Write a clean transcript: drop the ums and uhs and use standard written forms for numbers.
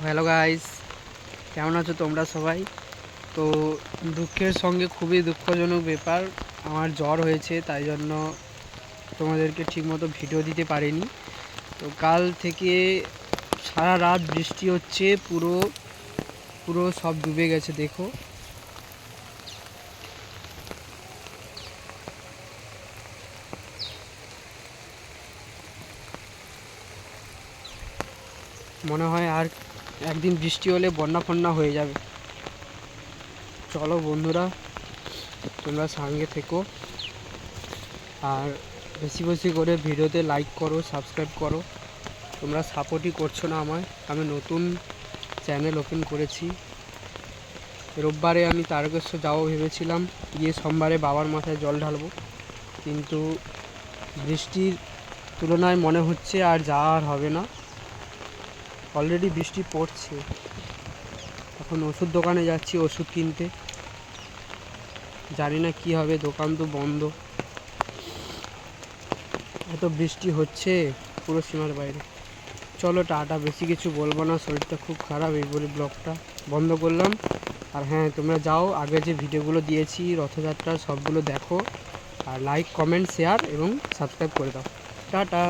Hello guys, কেমন আছো তোমরা সবাই? তো দুঃখের সঙ্গে খুবই দুঃখজনক ব্যাপার, আমার জ্বর হয়েছে, তাই জন্য তোমাদেরকে ঠিকমতো ভিডিও দিতে পারিনি। তো কাল থেকে সারা রাত বৃষ্টি হচ্ছে, পুরো পুরো সব ডুবে গেছে। দেখো, মনে হয় আর একদিন বৃষ্টি হলে বন্যা ফন্যা হয়ে যাবে। চলো বন্ধুরা, তোমরা সঙ্গে থেকো আর বেশি বেশি করে ভিডিওতে লাইক করো, সাবস্ক্রাইব করো। তোমরা সাপোর্টই করছো না আমায়। আমি নতুন চ্যানেল ওপেন করেছি। রোববারে আমি তারকেশ্বর যাবো ভেবেছিলাম, গিয়ে সোমবারে বাবার মাথায় জল ঢালবো, কিন্তু বৃষ্টির তুলনায় মনে হচ্ছে আর যাওয়া আর হবে না। অলরেডি বৃষ্টি পড়ছে। এখন ওষুধ দোকানে যাচ্ছি ওষুধ কিনতে, জানি না কি হবে, দোকান তো বন্ধ। এত বৃষ্টি হচ্ছে পুরো সীমার বাইরে। চলো টাটা, বেশি কিছু বলবো না, শরীরটা খুব খারাপ, এই বলে ব্লগটা বন্ধ করলাম। আর হ্যাঁ, তোমরা যাও, আগে যে ভিডিওগুলো দিয়েছি রথযাত্রার সবগুলো দেখো, আর লাইক, কমেন্ট, শেয়ার এবং সাবস্ক্রাইব করে দাও। টাটা।